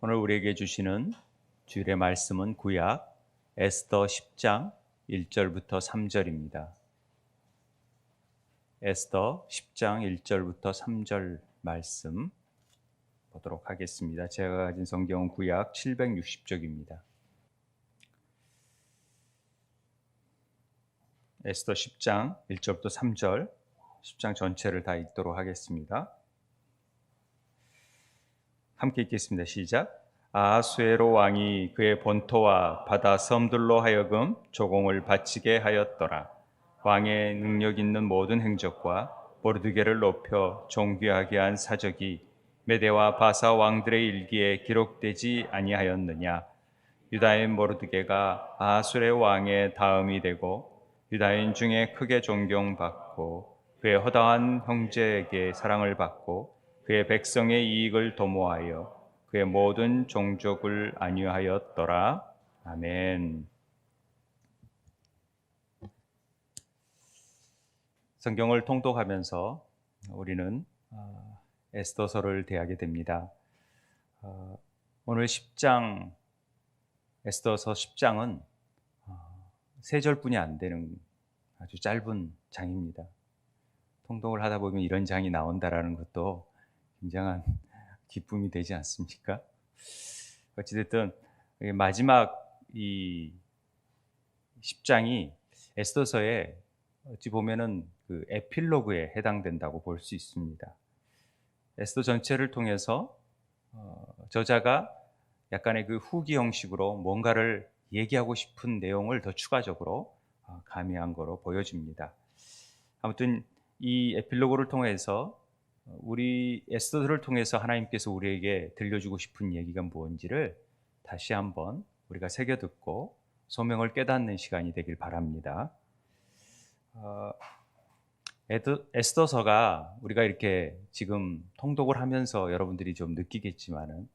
오늘 우리에게 주시는 주일의 말씀은 구약 에스더 10장 1절부터 3절입니다. 에스더 10장 1절부터 3절 말씀 보도록 하겠습니다. 제가 가진 성경은 구약 760쪽입니다. 에스더 10장 1절부터 3절 10장 전체를 다 읽도록 하겠습니다. 함께 읽겠습니다. 시작. 아하수에로 왕이 그의 본토와 바다 섬들로 하여금 조공을 바치게 하였더라. 왕의 능력 있는 모든 행적과 모르드게를 높여 존귀하게 한 사적이 메대와 바사 왕들의 일기에 기록되지 아니하였느냐. 유다인 모르드게가 아하수의 왕의 다음이 되고 유다인 중에 크게 존경받고 그의 허다한 형제에게 사랑을 받고 그의 백성의 이익을 도모하여 그의 모든 종족을 안위하였더라. 아멘. 성경을 통독하면서 우리는 에스더서를 대하게 됩니다. 오늘 10장 에스더서 10장은 세 절뿐이 안 되는 아주 짧은 장입니다. 통독을 하다 보면 이런 장이 나온다라는 것도 굉장한 기쁨이 되지 않습니까? 어찌됐든 마지막 이 10장이 에스더서에 어찌 보면은 그 에필로그에 해당된다고 볼 수 있습니다. 에스더 전체를 통해서 저자가 약간의 그 후기 형식으로 뭔가를 얘기하고 싶은 내용을 더 추가적으로 가미한 거로 보여집니다. 아무튼 이 에필로그를 통해서 우리 에스더를 통해서 하나님께서 우리에게 들려주고 싶은 얘기가 무엇인지를 다시 한번 우리가 새겨 듣고 소명을 깨닫는 시간이 되길 바랍니다. 에스더서가 우리가 이렇게 지금 통독을 하면서 여러분들이 좀 느끼겠지만은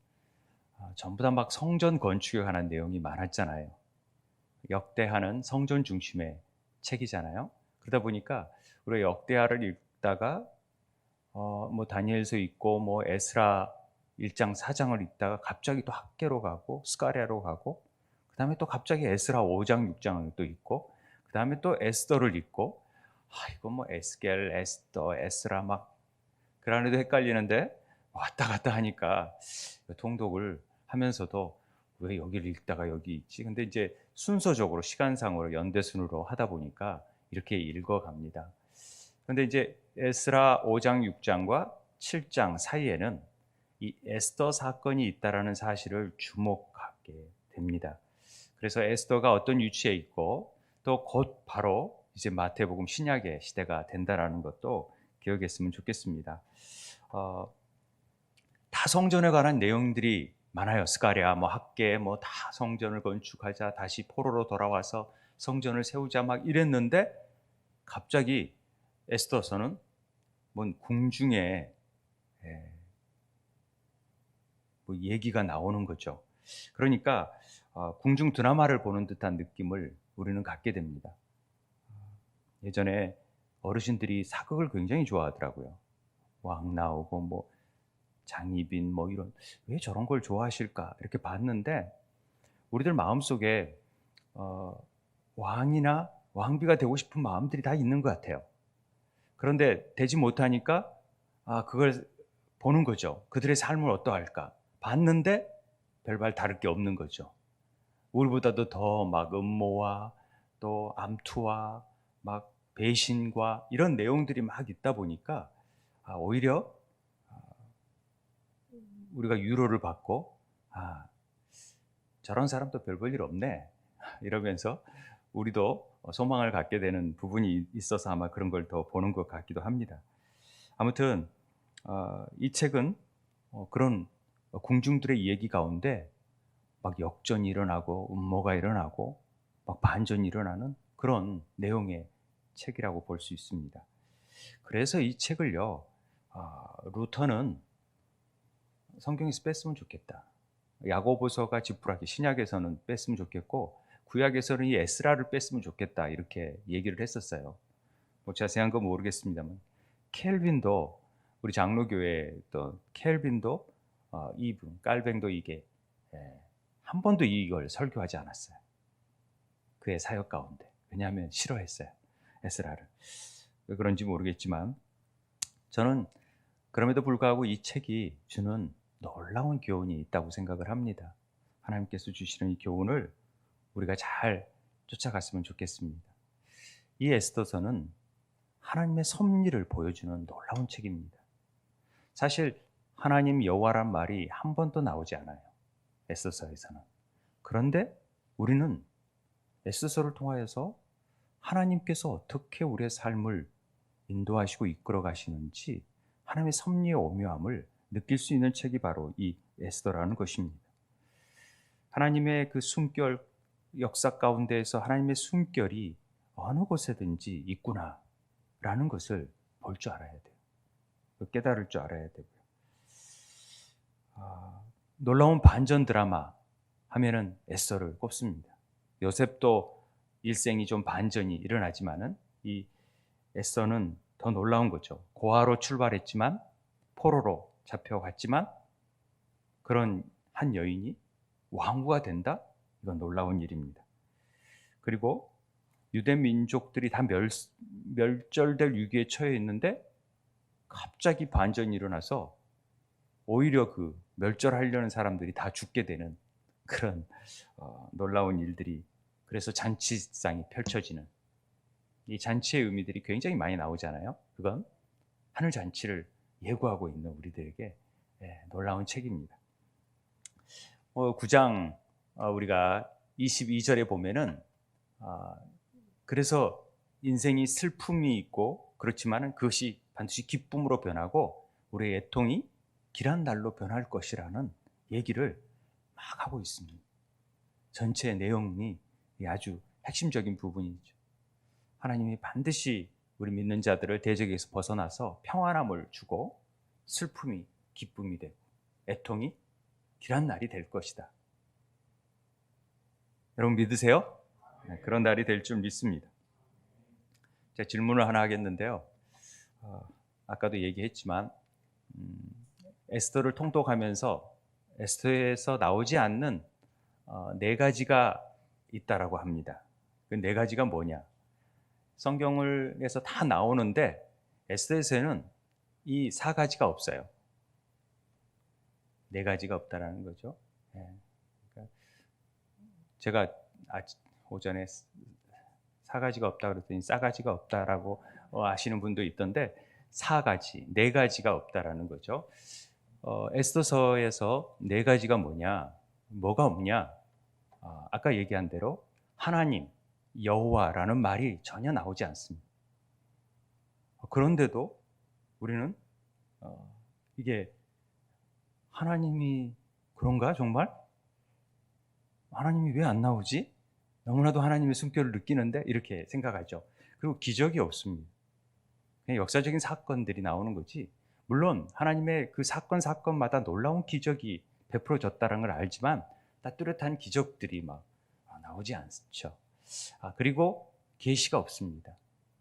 전부 다 막 성전 건축에 관한 내용이 많았잖아요. 역대하는 성전 중심의 책이잖아요. 그러다 보니까 우리가 역대하를 읽다가 뭐 다니엘서 읽고 뭐 에스라 1장 4장을 읽다가 갑자기 또 학개로 가고 스가랴로 가고 그다음에 또 갑자기 에스라 5장 6장을 또 읽고 그다음에 또 에스더를 읽고 이거 뭐 에스겔, 에스더, 에스라 막 그러는데도 헷갈리는데 왔다 갔다 하니까 통독을 하면서도 왜 여기를 읽다가 여기 있지? 근데 이제 순서적으로 시간상으로 연대순으로 하다 보니까 이렇게 읽어갑니다. 그런데 이제 에스라 5장 6장과 7장 사이에는 이 에스더 사건이 있다라는 사실을 주목하게 됩니다. 그래서 에스더가 어떤 위치에 있고 또 곧 바로 이제 마태복음 신약의 시대가 된다라는 것도 기억했으면 좋겠습니다. 다 성전에 관한 내용들이 많아요. 스가랴, 뭐 학계, 뭐 다 성전을 건축하자, 다시 포로로 돌아와서 성전을 세우자 막 이랬는데 갑자기 에스더서는 뭔 궁중에 뭐 얘기가 나오는 거죠. 그러니까 궁중 드라마를 보는 듯한 느낌을 우리는 갖게 됩니다. 예전에 어르신들이 사극을 굉장히 좋아하더라고요. 왕 나오고 뭐 장희빈 뭐 이런 왜 저런 걸 좋아하실까 이렇게 봤는데 우리들 마음속에 왕이나 왕비가 되고 싶은 마음들이 다 있는 것 같아요. 그런데 되지 못하니까 그걸 보는 거죠. 그들의 삶을 어떠할까 봤는데 별반 다를 게 없는 거죠. 우리보다도 더 막 음모와 또 암투와 막 배신과 이런 내용들이 막 있다 보니까 오히려 우리가 위로를 받고 저런 사람도 별 볼 일 없네 이러면서 우리도 소망을 갖게 되는 부분이 있어서 아마 그런 걸 더 보는 것 같기도 합니다. 아무튼 이 책은 그런 궁중들의 얘기 가운데 막 역전이 일어나고 음모가 일어나고 막 반전이 일어나는 그런 내용의 책이라고 볼 수 있습니다. 그래서 이 책을요, 루터는 성경에서 뺐으면 좋겠다. 야고보서가 지푸라기, 신약에서는 뺐으면 좋겠고 구약에서는 이 에스라를 뺐으면 좋겠다 이렇게 얘기를 했었어요. 뭐 자세한 건 모르겠습니다만 켈빈도 우리 장로교회 또 켈빈도 이분 깔뱅도 이게 한 번도 이걸 설교하지 않았어요. 그의 사역 가운데. 왜냐하면 싫어했어요. 에스라를. 왜 그런지 모르겠지만 저는 그럼에도 불구하고 이 책이 주는 놀라운 교훈이 있다고 생각을 합니다. 하나님께서 주시는 이 교훈을 우리가 잘 쫓아갔으면 좋겠습니다. 이 에스더서는 하나님의 섭리를 보여주는 놀라운 책입니다. 사실 하나님 여호와란 말이 한 번도 나오지 않아요. 에스더서에서는. 그런데 우리는 에스더서를 통하여서 하나님께서 어떻게 우리의 삶을 인도하시고 이끌어 가시는지 하나님의 섭리의 오묘함을 느낄 수 있는 책이 바로 이 에스더라는 것입니다. 하나님의 그 숨결 역사 가운데에서 하나님의 숨결이 어느 곳에든지 있구나라는 것을 볼 줄 알아야 돼요. 깨달을 줄 알아야 되고요. 놀라운 반전 드라마 하면은 에스더를 꼽습니다. 요셉도 일생이 좀 반전이 일어나지만은 이 에스더는 더 놀라운 거죠. 고아로 출발했지만 포로로 잡혀갔지만 그런 한 여인이 왕후가 된다? 이건 놀라운 일입니다. 그리고 유대 민족들이 다 멸절될 위기에 처해 있는데 갑자기 반전이 일어나서 오히려 그 멸절하려는 사람들이 다 죽게 되는 그런 놀라운 일들이, 그래서 잔치상이 펼쳐지는 이 잔치의 의미들이 굉장히 많이 나오잖아요. 그건 하늘 잔치를 예고하고 있는 우리들에게 놀라운 책입니다. 9장 우리가 22절에 보면은 그래서 인생이 슬픔이 있고 그렇지만은 그것이 반드시 기쁨으로 변하고 우리의 애통이 길한 날로 변할 것이라는 얘기를 막 하고 있습니다. 전체 내용이 아주 핵심적인 부분이죠. 하나님이 반드시 우리 믿는 자들을 대적에서 벗어나서 평안함을 주고 슬픔이 기쁨이 되고 애통이 길한 날이 될 것이다. 여러분 믿으세요? 네, 그런 날이 될 줄 믿습니다. 제가 질문을 하나 하겠는데요. 아까도 얘기했지만 에스더를 통독하면서 에스더에서 나오지 않는 네 가지가 있다라고 합니다. 그 네 가지가 뭐냐? 성경을에서 다 나오는데 에스더에서는 이 4가지가 없어요. 4가지가 없다라는 거죠. 그러니까 제가 오전에 4가지가 없다 그랬더니 싸가지가 없다라고 아시는 분도 있던데 4가지, 4가지가 없다라는 거죠. 에스더서에서 4가지가 뭐냐? 뭐가 없냐? 아까 얘기한 대로 하나님, 여호와라는 말이 전혀 나오지 않습니다. 그런데도 우리는 이게 하나님이 그런가 정말? 하나님이 왜 안 나오지? 너무나도 하나님의 숨결을 느끼는데 이렇게 생각하죠. 그리고 기적이 없습니다. 그냥 역사적인 사건들이 나오는 거지. 물론 하나님의 그 사건마다 놀라운 기적이 베풀어졌다는 걸 알지만 뚜렷한 기적들이 막 나오지 않죠. 그리고 계시가 없습니다.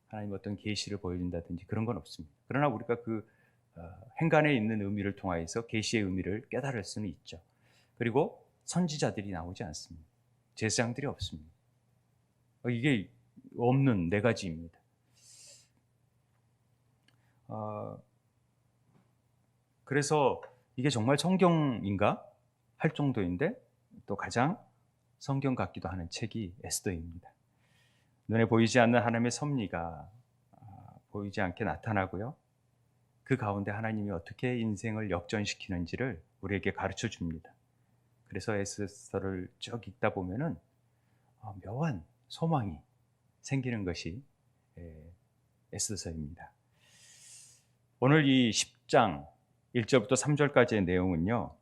하나님 어떤 계시를 보여준다든지 그런 건 없습니다. 그러나 우리가 그 행간에 있는 의미를 통하여서 계시의 의미를 깨달을 수는 있죠. 그리고 선지자들이 나오지 않습니다. 제사장들이 없습니다. 이게 없는 4가지입니다. 그래서 이게 정말 성경인가 할 정도인데 또 가장 성경 같기도 하는 책이 에스더입니다. 눈에 보이지 않는 하나님의 섭리가 보이지 않게 나타나고요. 그 가운데 하나님이 어떻게 인생을 역전시키는지를 우리에게 가르쳐 줍니다. 그래서 에스더를 쭉 읽다 보면은 묘한 소망이 생기는 것이 에스더서입니다. 오늘 이 10장 1절부터 3절까지의 내용은요.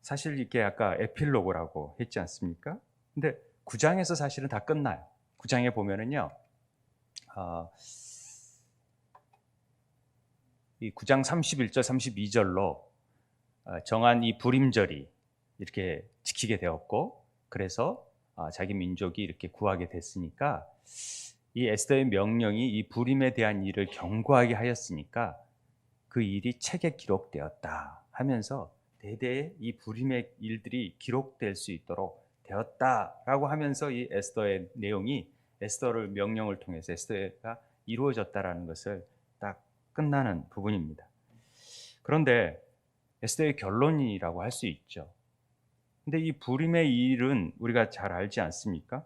사실 이게 아까 에필로그라고 했지 않습니까? 근데 9장에서 사실은 다 끝나요. 9장에 보면은요. 이 9장 31절 32절로 정한 이 불임절이 이렇게 지키게 되었고, 그래서 자기 민족이 이렇게 구하게 됐으니까 이 에스더의 명령이 이 불임에 대한 일을 경고하게 하였으니까 그 일이 책에 기록되었다 하면서 대대의 이 불임의 일들이 기록될 수 있도록 되었다라고 하면서 이 에스더의 내용이 에스더를 명령을 통해서 에스더가 이루어졌다라는 것을 딱 끝나는 부분입니다. 그런데 에스더의 결론이라고 할 수 있죠. 근데 이 불임의 일은 우리가 잘 알지 않습니까?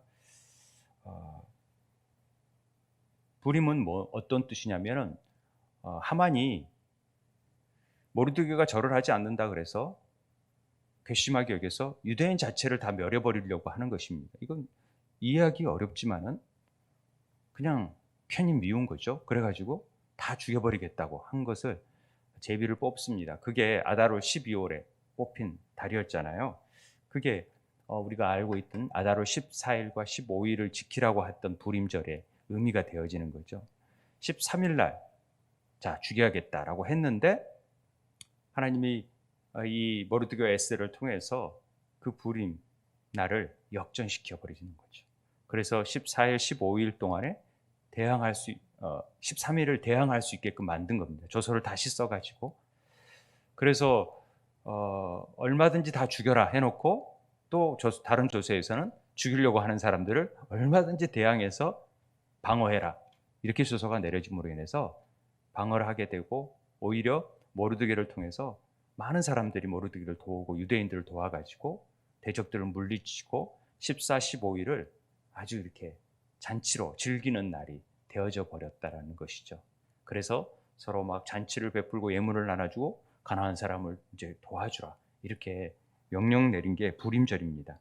불임은 어떤 뜻이냐면은 하만이 모르드게가 절을 하지 않는다 그래서 괘씸하게 여겨서 유대인 자체를 다 멸해버리려고 하는 것입니다. 이건 이해하기 어렵지만은 그냥 편히 미운 거죠. 그래가지고 다 죽여버리겠다고 한 것을 제비를 뽑습니다. 그게 아다롤 12월에 뽑힌 달이었잖아요. 그게 우리가 알고 있던 아다롤 14일과 15일을 지키라고 했던 불임절의 의미가 되어지는 거죠. 13일 날 자 죽여야겠다라고 했는데 하나님이 이 모르드게 에스더를 통해서 그 불임 날을 역전시켜 버리는 거죠. 그래서 14일, 15일 동안에 대항할 수 13일을 대항할 수 있게끔 만든 겁니다. 조서를 다시 써가지고. 그래서 얼마든지 다 죽여라 해놓고 또 다른 조서에서는 죽이려고 하는 사람들을 얼마든지 대항해서 방어해라 이렇게 조서가 내려짐으로 인해서 방어를 하게 되고 오히려 모르드게를 통해서 많은 사람들이 모르드게를 도우고 유대인들을 도와가지고 대적들을 물리치고 14, 15일을 아주 이렇게 잔치로 즐기는 날이 되어져 버렸다라는 것이죠. 그래서 서로 막 잔치를 베풀고 예물을 나눠주고 가난한 사람을 이제 도와주라 이렇게 명령 내린 게 불임절입니다.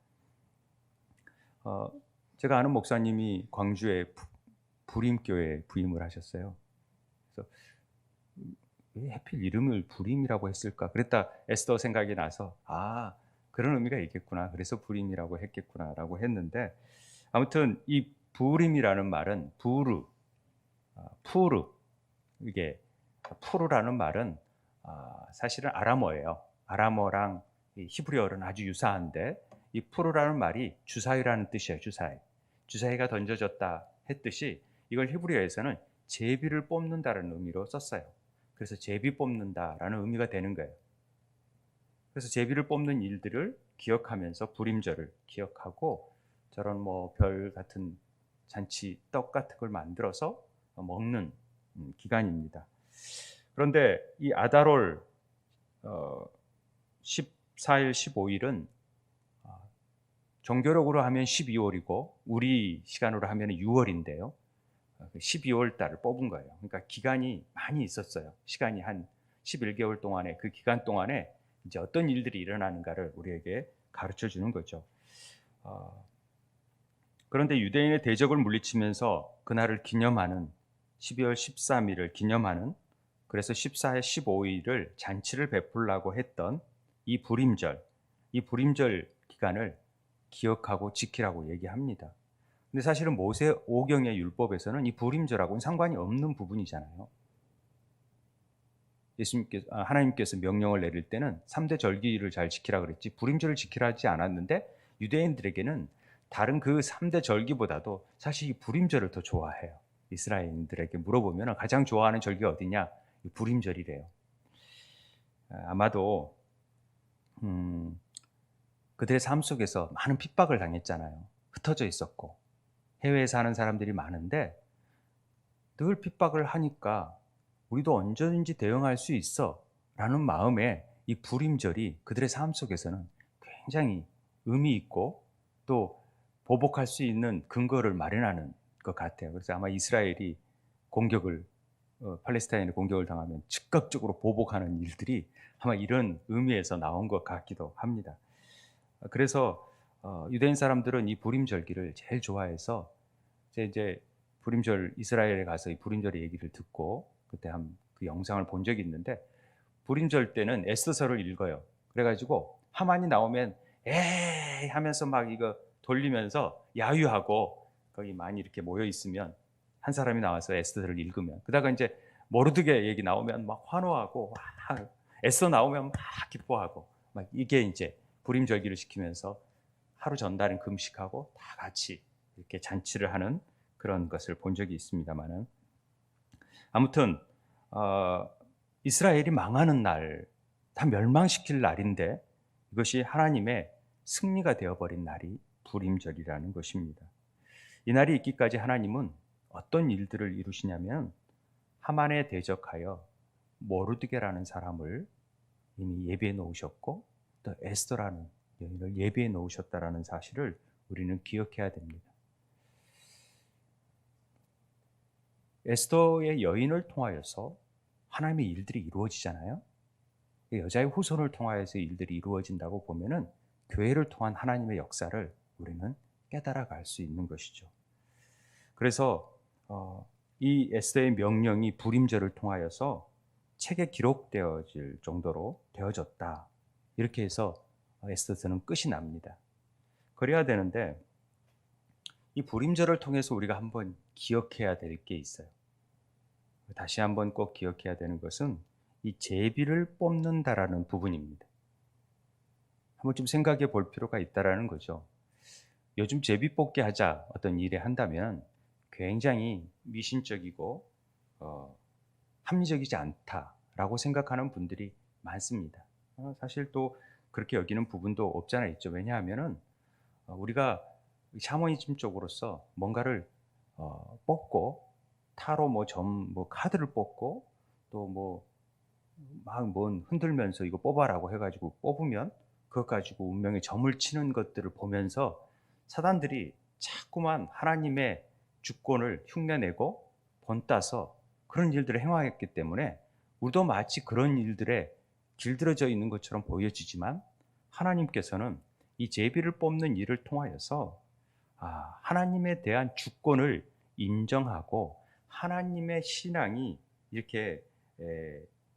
제가 아는 목사님이 광주에 불임교회에 부임을 하셨어요. 그래서 왜 하필 이름을 불임이라고 했을까? 그랬다 에스더 생각이 나서 그런 의미가 있겠구나. 그래서 불임이라고 했겠구나라고 했는데 아무튼 이 불임이라는 말은 푸르 이게 푸르라는 말은 사실은 아람어예요. 아람어랑 히브리어는 아주 유사한데 이 푸르라는 말이 주사위라는 뜻이에요. 주사위가 던져졌다 했듯이 이걸 히브리어에서는 제비를 뽑는다라는 의미로 썼어요. 그래서 제비 뽑는다라는 의미가 되는 거예요. 그래서 제비를 뽑는 일들을 기억하면서 불임절을 기억하고 저런 별 같은 잔치 떡 같은 걸 만들어서 먹는 기간입니다. 그런데 이 아다롤 14일, 15일은 종교력으로 하면 12월이고 우리 시간으로 하면 6월인데요. 12월 달을 뽑은 거예요. 그러니까 기간이 많이 있었어요. 시간이 한 11개월 동안에 그 기간 동안에 이제 어떤 일들이 일어나는가를 우리에게 가르쳐 주는 거죠. 그런데 유대인의 대적을 물리치면서 그날을 기념하는 12월 13일을 기념하는 그래서 14일, 15일을 잔치를 베풀라고 했던 이 불임절 기간을 기억하고 지키라고 얘기합니다. 근데 사실은 모세 5경의 율법에서는 이 불임절하고는 상관이 없는 부분이잖아요. 하나님께서 명령을 내릴 때는 3대 절기를 잘 지키라 그랬지 불임절을 지키라 하지 않았는데 유대인들에게는 다른 그 3대 절기보다도 사실 이 불임절을 더 좋아해요. 이스라엘인들에게 물어보면 가장 좋아하는 절기가 어디냐? 이 불임절이래요. 아마도 그들의 삶 속에서 많은 핍박을 당했잖아요. 흩어져 있었고 해외에 사는 사람들이 많은데 늘 핍박을 하니까 우리도 언제든지 대응할 수 있어 라는 마음에 이 불임절이 그들의 삶 속에서는 굉장히 의미 있고 또 보복할 수 있는 근거를 마련하는 것 같아요. 그래서 아마 이스라엘이 팔레스타인의 공격을 당하면 즉각적으로 보복하는 일들이 아마 이런 의미에서 나온 것 같기도 합니다. 그래서 유대인 사람들은 이 불임절기를 제일 좋아해서 이제 불임절 이스라엘에 가서 이 불임절의 얘기를 듣고 그때 그 영상을 본 적이 있는데 불임절 때는 에스더서를 읽어요. 그래가지고 하만이 나오면 에이 하면서 막 이거 돌리면서 야유하고 거기 많이 이렇게 모여 있으면 한 사람이 나와서 에스더서를 읽으면 그다가 이제 모르드게 얘기 나오면 막 환호하고 에스더 나오면 막 기뻐하고 막 이게 이제 불임절기를 시키면서 하루 전날은 금식하고 다 같이 이렇게 잔치를 하는 그런 것을 본 적이 있습니다만은 아무튼 이스라엘이 망하는 날 다 멸망시킬 날인데 이것이 하나님의 승리가 되어버린 날이 불임절이라는 것입니다. 이 날이 있기까지 하나님은 어떤 일들을 이루시냐면 하만에 대적하여 모르드게라는 사람을 이미 예비해 놓으셨고 또 에스더라는 여인을 예비해 놓으셨다라는 사실을 우리는 기억해야 됩니다. 에스더의 여인을 통하여서 하나님의 일들이 이루어지잖아요. 여자의 후손을 통하여서 일들이 이루어진다고 보면은 교회를 통한 하나님의 역사를 우리는 깨달아 갈 수 있는 것이죠. 그래서 이 에스더의 명령이 불임절을 통하여서 책에 기록되어질 정도로 되어졌다. 이렇게 해서 에스더서는 끝이 납니다. 그래야 되는데 이 불임절을 통해서 우리가 한번 기억해야 될 게 있어요. 다시 한번 꼭 기억해야 되는 것은 이 제비를 뽑는다라는 부분입니다. 한번 좀 생각해 볼 필요가 있다라는 거죠. 요즘 제비 뽑기 하자 어떤 일에 한다면 굉장히 미신적이고 합리적이지 않다라고 생각하는 분들이 많습니다. 사실 또 그렇게 여기는 부분도 없지 않아 있죠. 왜냐하면은 우리가 샤머니즘 쪽으로서 뭔가를 뽑고 타로 카드를 뽑고 또 막 흔들면서 이거 뽑아라고 해가지고 뽑으면 그것 가지고 운명의 점을 치는 것들을 보면서 사단들이 자꾸만 하나님의 주권을 흉내내고 본따서 그런 일들을 행하였기 때문에 우리도 마치 그런 일들에 길들여져 있는 것처럼 보여지지만 하나님께서는 이 제비를 뽑는 일을 통하여서 하나님에 대한 주권을 인정하고 하나님의 신앙이 이렇게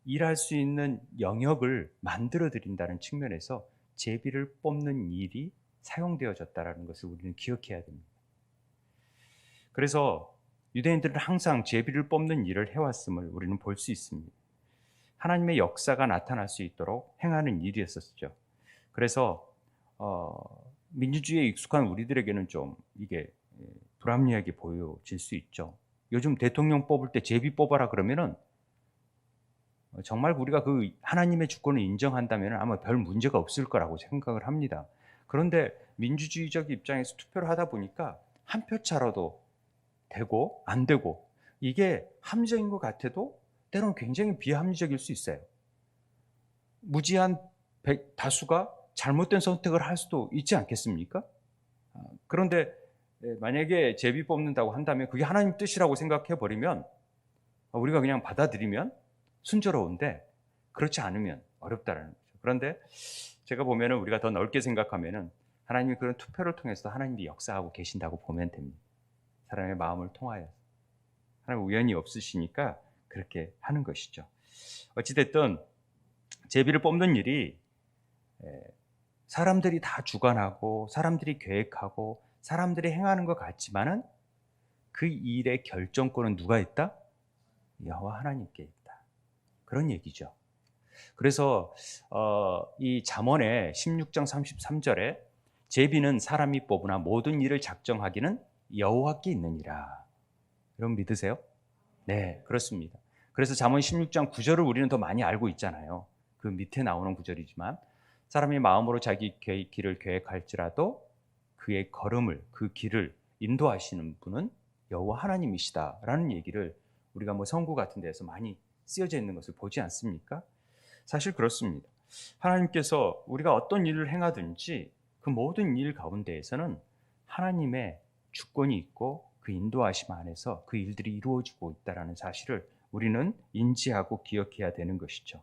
일할 수 있는 영역을 만들어 드린다는 측면에서 제비를 뽑는 일이 사용되어졌다는 것을 우리는 기억해야 됩니다. 그래서 유대인들은 항상 제비를 뽑는 일을 해왔음을 우리는 볼 수 있습니다. 하나님의 역사가 나타날 수 있도록 행하는 일이었었죠. 그래서 민주주의에 익숙한 우리들에게는 좀 이게 불합리하게 보여질 수 있죠. 요즘 대통령 뽑을 때 제비 뽑아라 그러면은 정말 우리가 그 하나님의 주권을 인정한다면 아마 별 문제가 없을 거라고 생각을 합니다. 그런데 민주주의적 입장에서 투표를 하다 보니까 한 표 차로도 되고 안 되고 이게 합리적인 것 같아도 때로는 굉장히 비합리적일 수 있어요. 무지한 다수가 잘못된 선택을 할 수도 있지 않겠습니까? 그런데 만약에 제비 뽑는다고 한다면 그게 하나님 뜻이라고 생각해 버리면 우리가 그냥 받아들이면 순조로운데 그렇지 않으면 어렵다라는 거죠. 그런데 제가 보면은 우리가 더 넓게 생각하면은 하나님이 그런 투표를 통해서 하나님이 역사하고 계신다고 보면 됩니다. 사람의 마음을 통하여 하나님 우연이 없으시니까 그렇게 하는 것이죠. 어찌됐든 제비를 뽑는 일이 사람들이 다 주관하고 사람들이 계획하고 사람들이 행하는 것 같지만은 그 일의 결정권은 누가 있다? 여호와 하나님께 있다. 그런 얘기죠. 그래서 이 잠언의 16장 33절에 제비는 사람이 뽑으나 모든 일을 작정하기는 여호와께 있느니라. 여러분 믿으세요? 네, 그렇습니다. 그래서 잠언 16장 9절을 우리는 더 많이 알고 있잖아요. 그 밑에 나오는 구절이지만 사람이 마음으로 자기 길을 계획할지라도 그의 걸음을 그 길을 인도하시는 분은 여호와 하나님이시다라는 얘기를 우리가 선구 같은 데서 많이 쓰여져 있는 것을 보지 않습니까? 사실 그렇습니다. 하나님께서 우리가 어떤 일을 행하든지 그 모든 일 가운데에서는 하나님의 주권이 있고 그 인도하심 안에서 그 일들이 이루어지고 있다는 사실을 우리는 인지하고 기억해야 되는 것이죠.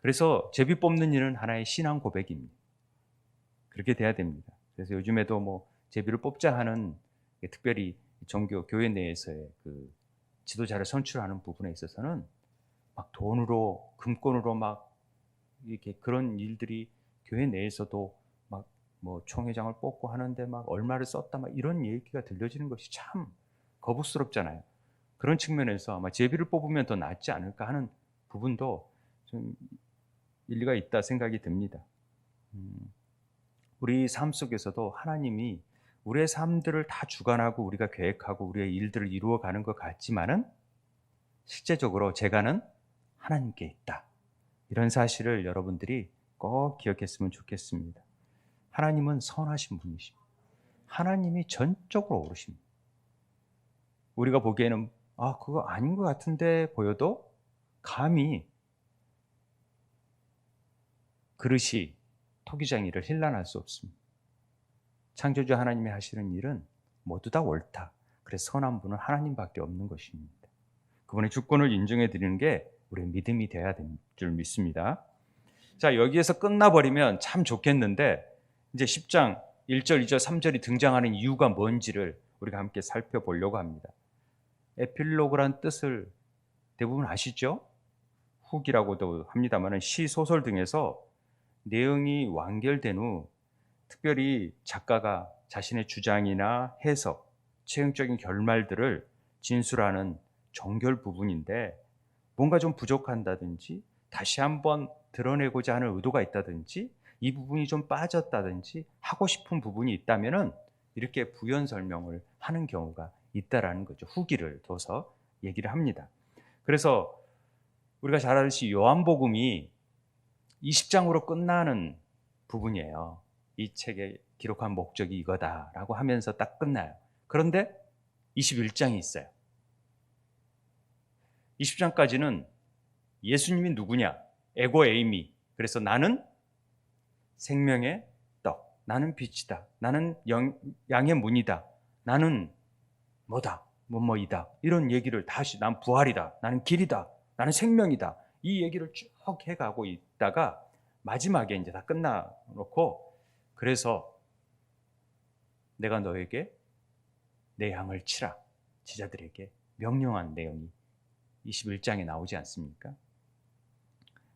그래서 제비 뽑는 일은 하나의 신앙 고백입니다. 그렇게 돼야 됩니다. 그래서 요즘에도 제비를 뽑자 하는 특별히 종교 교회 내에서의 그 지도자를 선출하는 부분에 있어서는 막 돈으로 금권으로 막 이렇게 그런 일들이 교회 내에서도 막 총회장을 뽑고 하는데 막 얼마를 썼다 막 이런 얘기가 들려지는 것이 참 거부스럽잖아요. 그런 측면에서 아마 제비를 뽑으면 더 낫지 않을까 하는 부분도 좀 일리가 있다 생각이 듭니다. 우리 삶 속에서도 하나님이 우리의 삶들을 다 주관하고 우리가 계획하고 우리의 일들을 이루어가는 것 같지만은 실제적으로 제가는 하나님께 있다. 이런 사실을 여러분들이 꼭 기억했으면 좋겠습니다. 하나님은 선하신 분이십니다. 하나님이 전적으로 옳으십니다. 우리가 보기에는 그거 아닌 것 같은데 보여도 감히 그릇이 토기장이를 힐난할 수 없습니다. 창조주 하나님이 하시는 일은 모두 다 옳다. 그래서 선한 분은 하나님밖에 없는 것입니다. 그분의 주권을 인정해 드리는 게 우리의 믿음이 되어야 될 줄 믿습니다. 자, 여기에서 끝나버리면 참 좋겠는데 이제 10장 1절, 2절, 3절이 등장하는 이유가 뭔지를 우리가 함께 살펴보려고 합니다. 에필로그란 뜻을 대부분 아시죠? 후기라고도 합니다만 시, 소설 등에서 내용이 완결된 후 특별히 작가가 자신의 주장이나 해석, 체형적인 결말들을 진술하는 정결 부분인데 뭔가 좀 부족한다든지 다시 한번 드러내고자 하는 의도가 있다든지 이 부분이 좀 빠졌다든지 하고 싶은 부분이 있다면은 이렇게 부연 설명을 하는 경우가 있다라는 거죠. 후기를 둬서 얘기를 합니다. 그래서 우리가 잘 알듯이 요한복음이 20장으로 끝나는 부분이에요. 이 책에 기록한 목적이 이거다라고 하면서 딱 끝나요. 그런데 21장이 있어요. 20장까지는 예수님이 누구냐? 에고 에이미. 그래서 나는 생명의 떡, 나는 빛이다, 나는 양의 문이다, 나는 뭐다, 뭐뭐이다, 이런 얘기를 다시 난 부활이다, 나는 길이다, 나는 생명이다, 이 얘기를 쭉 해가고 있다가 마지막에 이제 다 끝나놓고 그래서 내가 너에게 내 양을 치라, 지자들에게 명령한 내용이 21장에 나오지 않습니까?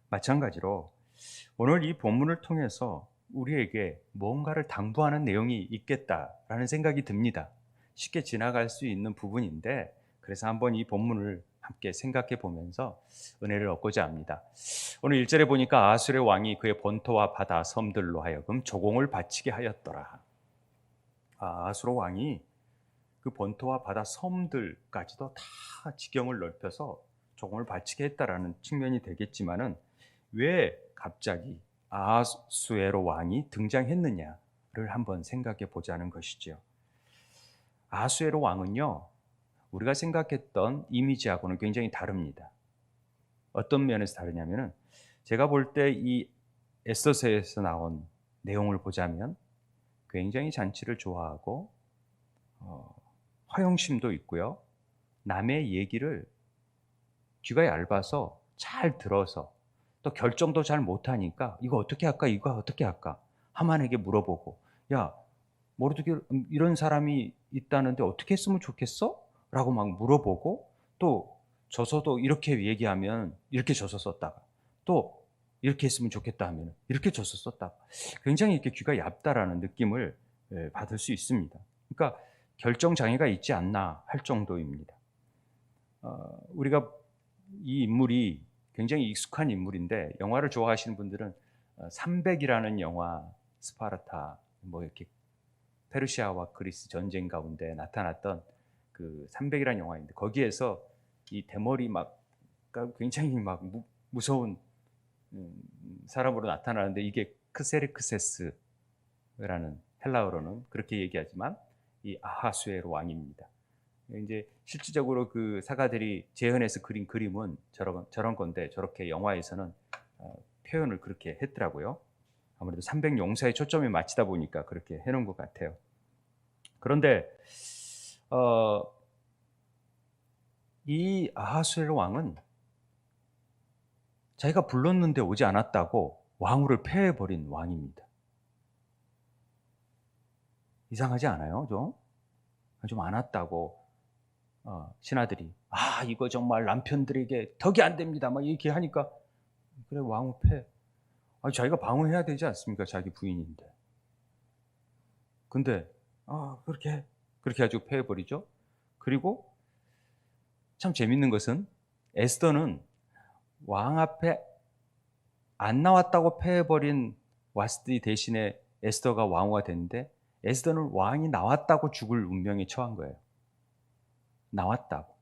마찬가지로 오늘 이 본문을 통해서 우리에게 뭔가를 당부하는 내용이 있겠다라는 생각이 듭니다. 쉽게 지나갈 수 있는 부분인데 그래서 한번 이 본문을 함께 생각해 보면서 은혜를 얻고자 합니다. 오늘 1절에 보니까 아수르의 왕이 그의 본토와 바다 섬들로 하여금 조공을 바치게 하였더라. 아수르 왕이 그 본토와 바다 섬들까지도 다 지경을 넓혀서 조공을 바치게 했다라는 측면이 되겠지만은 왜 갑자기 아하수에로 왕이 등장했느냐를 한번 생각해 보자는 것이죠. 아하수에로 왕은요, 우리가 생각했던 이미지하고는 굉장히 다릅니다. 어떤 면에서 다르냐면은 제가 볼 때 이 에스더서에서 나온 내용을 보자면 굉장히 잔치를 좋아하고 허영심도 있고요. 남의 얘기를 귀가 얇아서 잘 들어서 또 결정도 잘 못하니까 이거 어떻게 할까, 이거 어떻게 할까 하만에게 물어보고, 야, 모르게 이런 사람이 있다는데 어떻게 했으면 좋겠어? 라고 막 물어보고, 또 저서도 이렇게 얘기하면 이렇게 저서 썼다가 또 이렇게 했으면 좋겠다 하면 이렇게 저서 썼다가 굉장히 이렇게 귀가 얇다라는 느낌을 받을 수 있습니다. 그러니까 결정 장애가 있지 않나 할 정도입니다. 우리가 이 인물이 굉장히 익숙한 인물인데 영화를 좋아하시는 분들은 300이라는 영화, 스파르타, 뭐 이렇게 페르시아와 그리스 전쟁 가운데 나타났던 그 300이라는 영화인데 거기에서 이 대머리 막 굉장히 막 무서운 사람으로 나타나는데 이게 크세르크세스라는 헬라어로는 그렇게 얘기하지만 이 아하수에로 왕입니다. 이제 실질적으로 그 사가들이 재현해서 그린 그림은 저런 건데 저렇게 영화에서는 표현을 그렇게 했더라고요. 아무래도 300 용사에 초점이 맞추다 보니까 그렇게 해놓은 것 같아요. 그런데 이 아하수에로 왕은 자기가 불렀는데 오지 않았다고 왕후를 폐해버린 왕입니다. 이상하지 않아요? 좀 안 왔다고 신하들이 이거 정말 남편들에게 덕이 안 됩니다 막 이렇게 하니까 그래 왕후 패. 자기가 방어해야 되지 않습니까? 자기 부인인데. 근데 그렇게 가지고 패해버리죠. 그리고 참 재밌는 것은 에스더는 왕 앞에 안 나왔다고 패해버린 와스티 대신에 에스더가 왕후가 됐는데 에스더는 왕이 나왔다고 죽을 운명에 처한 거예요. 나왔다고.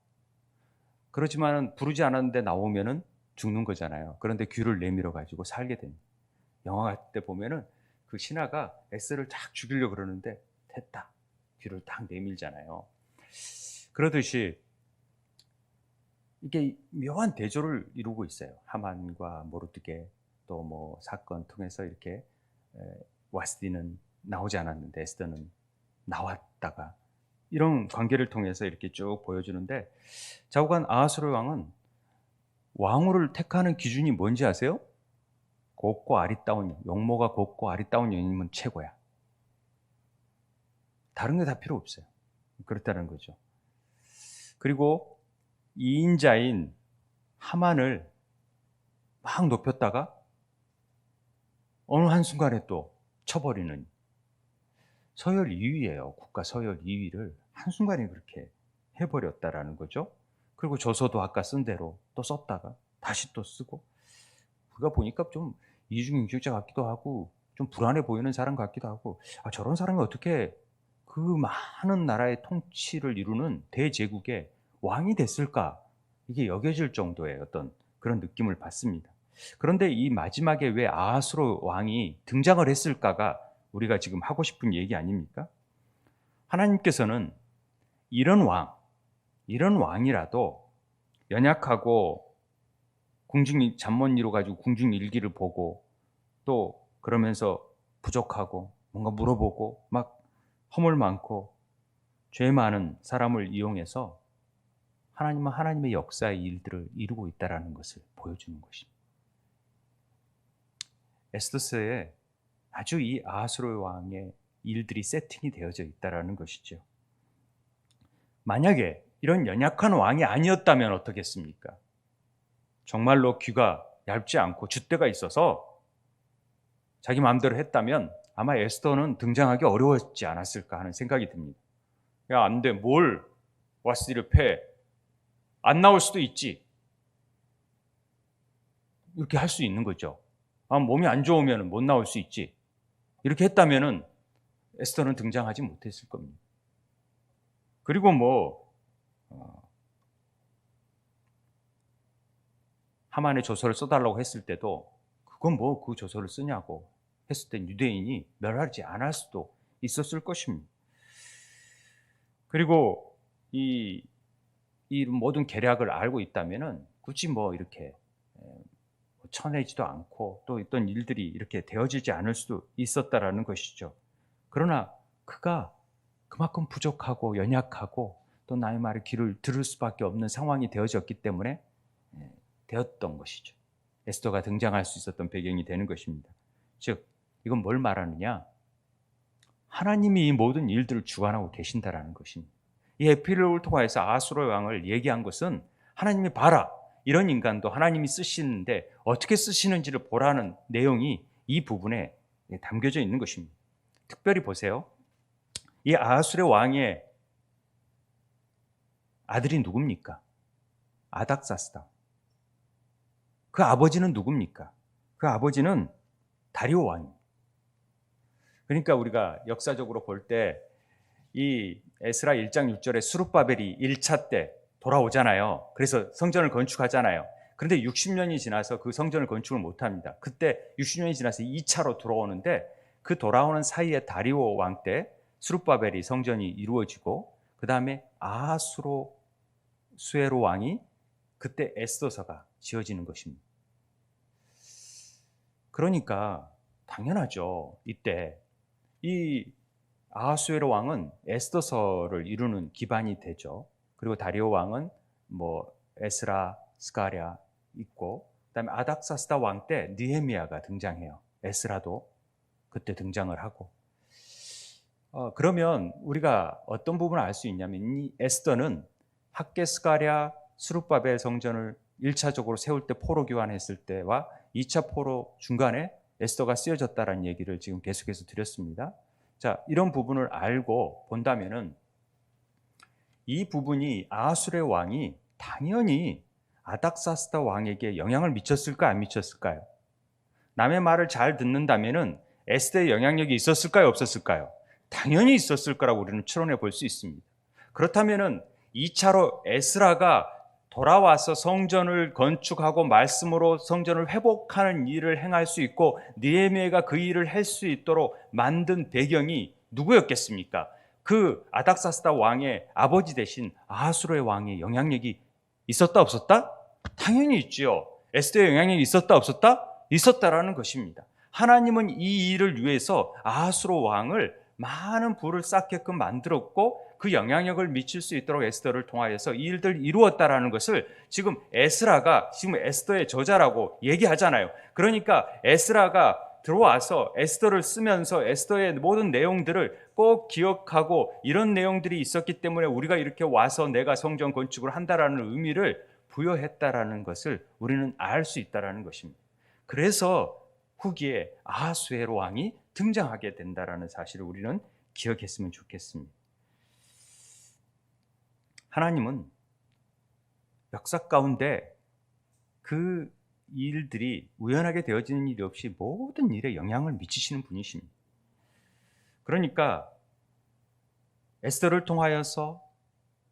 그렇지만 부르지 않았는데 나오면은 죽는 거잖아요. 그런데 귀를 내밀어 가지고 살게 됩니다. 영화 같을 때 보면은 그 신하가 에스더를 딱 죽이려고 그러는데 됐다. 귀를 딱 내밀잖아요. 그러듯이 이게 묘한 대조를 이루고 있어요. 하만과 모르드게 또 뭐 사건 통해서 이렇게 와스디는 나오지 않았는데 에스더는 나왔다가 이런 관계를 통해서 이렇게 쭉 보여주는데 좌우간 아하수르 왕은 왕후를 택하는 기준이 뭔지 아세요? 곱고 아리따운 용모가 곱고 아리따운 여인이면 최고야. 다른 게 다 필요 없어요. 그렇다는 거죠. 그리고 이인자인 하만을 막 높였다가 어느 한순간에 또 쳐버리는 서열 2위예요. 국가 서열 2위를 한순간에 그렇게 해버렸다라는 거죠. 그리고 저서도 아까 쓴 대로 또 썼다가 다시 또 쓰고 우리가 보니까 좀 이중인격자 같기도 하고 좀 불안해 보이는 사람 같기도 하고 저런 사람이 어떻게 그 많은 나라의 통치를 이루는 대제국의 왕이 됐을까 이게 여겨질 정도의 어떤 그런 느낌을 받습니다. 그런데 이 마지막에 왜 아하수르 왕이 등장을 했을까가 우리가 지금 하고 싶은 얘기 아닙니까? 하나님께서는 이런 왕이라도 연약하고 궁중 잠못 이루어가지고 궁중 일기를 보고 또 그러면서 부족하고 뭔가 물어보고 막 허물 많고 죄 많은 사람을 이용해서 하나님은 하나님의 역사의 일들을 이루고 있다는 것을 보여주는 것입니다. 에스더서에 아주 이 아하수르 왕의 일들이 세팅이 되어져 있다는 것이죠. 만약에 이런 연약한 왕이 아니었다면 어떻겠습니까? 정말로 귀가 얇지 않고 줏대가 있어서 자기 마음대로 했다면 아마 에스더는 등장하기 어려웠지 않았을까 하는 생각이 듭니다. 야, 안 돼. 뭘 와스디를 패. 안 나올 수도 있지. 이렇게 할 수 있는 거죠. 몸이 안 좋으면 못 나올 수 있지. 이렇게 했다면 에스더는 등장하지 못했을 겁니다. 그리고 하만의 조서를 써달라고 했을 때도 그건 그 조서를 쓰냐고 했을 때 유대인이 멸하지 않을 수도 있었을 것입니다. 그리고 이 모든 계략을 알고 있다면은 굳이 이렇게 쳐내지도 않고 또 어떤 일들이 이렇게 되어지지 않을 수도 있었다라는 것이죠. 그러나 그가 그만큼 부족하고 연약하고 또 나의 말을 귀를 들을 수밖에 없는 상황이 되어졌기 때문에 되었던 것이죠. 에스더가 등장할 수 있었던 배경이 되는 것입니다. 즉 이건 뭘 말하느냐? 하나님이 이 모든 일들을 주관하고 계신다라는 것입니다. 이 에필로그를 통해서 아하수르 왕을 얘기한 것은 하나님이 봐라. 이런 인간도 하나님이 쓰시는데 어떻게 쓰시는지를 보라는 내용이 이 부분에 담겨져 있는 것입니다. 특별히 보세요. 이 아하수르 왕의 아들이 누굽니까? 아닥사스다. 그 아버지는 누굽니까? 그 아버지는 다리오 왕입니다. 그러니까 우리가 역사적으로 볼 때 이 에스라 1장 6절에 스룹바벨이 1차 때 돌아오잖아요. 그래서 성전을 건축하잖아요. 그런데 60년이 지나서 그 성전을 건축을 못합니다. 그때 60년이 지나서 2차로 돌아오는데 그 돌아오는 사이에 다리오 왕 때 스룹바벨이 성전이 이루어지고 그 다음에 아하수에로 왕이 그때 에스더서가 지어지는 것입니다. 그러니까 당연하죠. 이때 이 아하수에로 왕은 에스더서를 이루는 기반이 되죠. 그리고 다리오 왕은 에스라, 스가랴 있고 그다음에 아닥사스다 왕 때 느헤미야가 등장해요. 에스라도 그때 등장을 하고 그러면 우리가 어떤 부분을 알 수 있냐면 이 에스더는 학개 스가랴 스룹바벨 성전을 1차적으로 세울 때 포로 교환했을 때와 2차 포로 중간에 에스더가 쓰여졌다라는 얘기를 지금 계속해서 드렸습니다. 자, 이런 부분을 알고 본다면은 이 부분이 아하수레 왕이 당연히 아닥사스다 왕에게 영향을 미쳤을까 안 미쳤을까요? 남의 말을 잘 듣는다면은 에스더의 영향력이 있었을까요 없었을까요? 당연히 있었을 거라고 우리는 추론해 볼 수 있습니다. 그렇다면은 2차로 에스라가 돌아와서 성전을 건축하고 말씀으로 성전을 회복하는 일을 행할 수 있고 느헤미야가 그 일을 할 수 있도록 만든 배경이 누구였겠습니까? 그 아닥사스다 왕의 아버지 대신 아하수르의 왕의 영향력이 있었다 없었다? 당연히 있지요. 에스더의 영향력이 있었다 없었다? 있었다라는 것입니다. 하나님은 이 일을 위해서 아하수르 왕을 많은 부를 쌓게끔 만들었고 그 영향력을 미칠 수 있도록 에스더를 통하여서 이 일들을 이루었다라는 것을 지금 에스라가 지금 에스더의 저자라고 얘기하잖아요. 그러니까 에스라가 들어와서 에스더를 쓰면서 에스더의 모든 내용들을 꼭 기억하고 이런 내용들이 있었기 때문에 우리가 이렇게 와서 내가 성전 건축을 한다라는 의미를 부여했다라는 것을 우리는 알 수 있다라는 것입니다. 그래서 후기에 아하수에로 왕이 등장하게 된다라는 사실을 우리는 기억했으면 좋겠습니다. 하나님은 역사 가운데 그 일들이 우연하게 되어지는 일이 없이 모든 일에 영향을 미치시는 분이십니다. 그러니까 에스더를 통하여서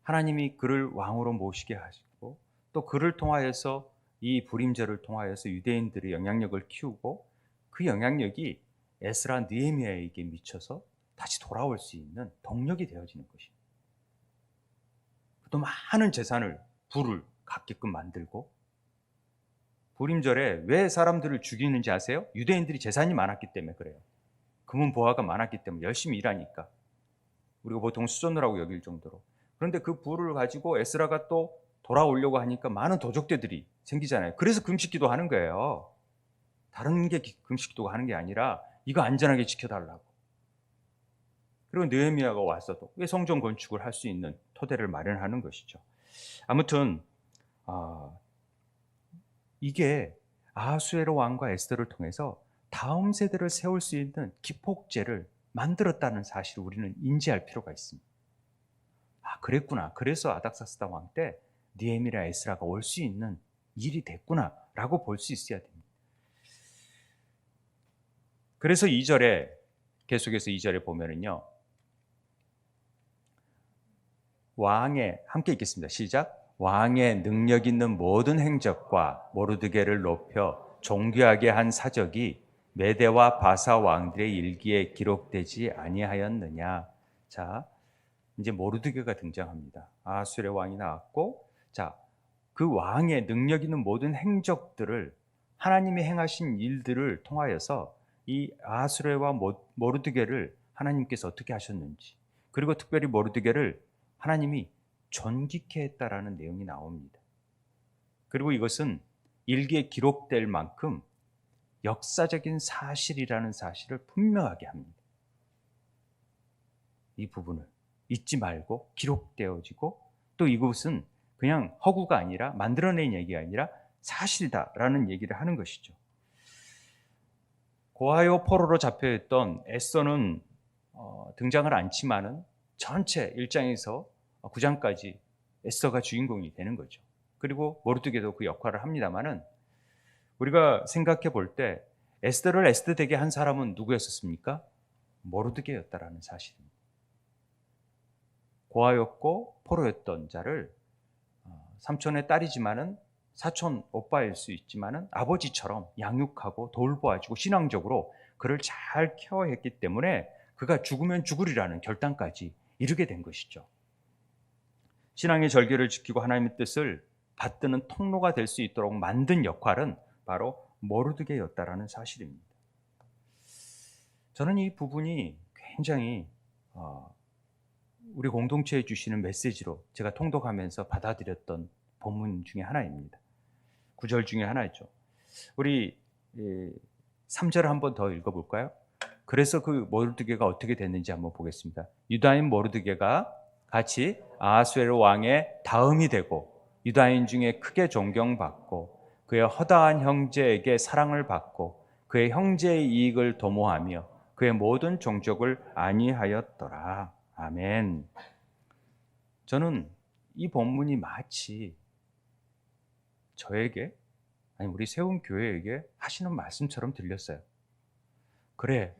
하나님이 그를 왕으로 모시게 하시고 또 그를 통하여서 이 불임절을 통하여서 유대인들의 영향력을 키우고 그 영향력이 에스라 느헤미야에게 미쳐서 다시 돌아올 수 있는 동력이 되어지는 것입니다. 또 많은 재산을 부를 갖게끔 만들고 불임절에 왜 사람들을 죽이는지 아세요? 유대인들이 재산이 많았기 때문에 그래요. 금은 보화가 많았기 때문에 열심히 일하니까 우리가 보통 수전이라고 여길 정도로. 그런데 그 부를 가지고 에스라가 또 돌아오려고 하니까 많은 도적대들이 생기잖아요. 그래서 금식기도 하는 거예요. 다른 게 금식기도가 하는 게 아니라 이거 안전하게 지켜달라고. 그리고 느헤미야가 와서도 성전 건축을 할 수 있는 토대를 마련하는 것이죠. 아무튼 이게 아하수에로 왕과 에스더를 통해서 다음 세대를 세울 수 있는 기폭제를 만들었다는 사실을 우리는 인지할 필요가 있습니다. 그랬구나. 그래서 아닥사스다 왕 때 느헤미야 에스라가 올 수 있는 일이 됐구나라고 볼 수 있어야 됩니다. 그래서 2절에 계속해서 2절에 보면은요. 왕의 함께 읽겠습니다. 시작. 왕의 능력 있는 모든 행적과 모르드게를 높여 존귀하게 한 사적이 메대와 바사 왕들의 일기에 기록되지 아니하였느냐. 자, 이제 모르드게가 등장합니다. 아하수의 왕이 나왔고, 자, 그 왕의 능력 있는 모든 행적들을 하나님이 행하신 일들을 통하여서 이 아하수레와 모르드게를 하나님께서 어떻게 하셨는지, 그리고 특별히 모르드게를 하나님이 존귀케 했다라는 내용이 나옵니다. 그리고 이것은 일기에 기록될 만큼 역사적인 사실이라는 사실을 분명하게 합니다. 이 부분을 잊지 말고 기록되어지고 또 이것은 그냥 허구가 아니라 만들어낸 얘기가 아니라 사실이다라는 얘기를 하는 것이죠. 고아요 포로로 잡혀있던 에스더는 등장을 않지만은 전체 1장에서 9장까지 에스더가 주인공이 되는 거죠. 그리고 모르드게도 그 역할을 합니다만은 우리가 생각해 볼 때 에스더를 에스더 되게 한 사람은 누구였었습니까? 모르드게였다라는 사실입니다. 고아였고 포로였던 자를 삼촌의 딸이지만은 사촌 오빠일 수 있지만은 아버지처럼 양육하고 돌보아주고 신앙적으로 그를 잘 케어했기 때문에 그가 죽으면 죽으리라는 결단까지 이르게 된 것이죠. 신앙의 절개를 지키고 하나님의 뜻을 받드는 통로가 될 수 있도록 만든 역할은 바로 모르드게였다라는 사실입니다. 저는 이 부분이 굉장히 우리 공동체에 주시는 메시지로 제가 통독하면서 받아들였던 본문 중에 하나입니다. 9절 중에 하나였죠. 우리 3절을 한번 더 읽어볼까요? 그래서 그 모르드게가 어떻게 됐는지 한번 보겠습니다. 유다인 모르드게가 같이 아하수에로 왕의 다음이 되고 유다인 중에 크게 존경받고 그의 허다한 형제에게 사랑을 받고 그의 형제의 이익을 도모하며 그의 모든 종족을 안위하였더라. 아멘. 저는 이 본문이 마치 저에게 아니 우리 세운 교회에게 하시는 말씀처럼 들렸어요. 그래,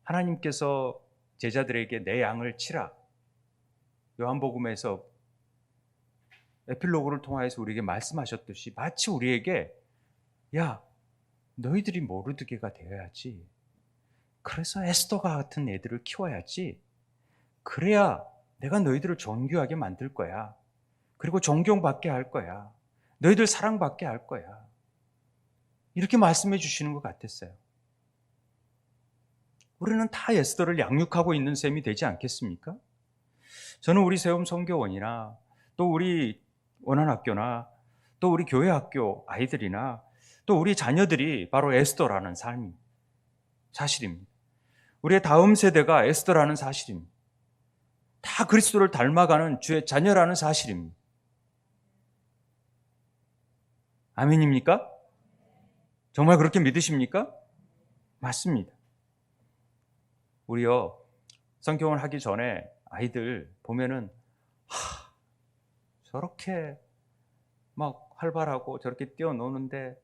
하나님께서 제자들에게 내 양을 치라. 요한복음에서 에필로그를 통하여서 우리에게 말씀하셨듯이 마치 우리에게 야, 너희들이 모르드게가 되어야지. 그래서 에스더가 같은 애들을 키워야지. 그래야 내가 너희들을 존귀하게 만들 거야. 그리고 존경받게 할 거야. 너희들 사랑받게 할 거야. 이렇게 말씀해 주시는 것 같았어요. 우리는 다 에스더를 양육하고 있는 셈이 되지 않겠습니까? 저는 우리 세움 선교원이나 또 우리 원안학교나 또 우리 교회 학교 아이들이나 또 우리 자녀들이 바로 에스더라는 사실입니다. 우리의 다음 세대가 에스더라는 사실입니다. 다 그리스도를 닮아가는 주의 자녀라는 사실입니다. 아멘입니까? 정말 그렇게 믿으십니까? 맞습니다. 우리요, 성경을 하기 전에 아이들 보면은 저렇게 막 활발하고 저렇게 뛰어노는데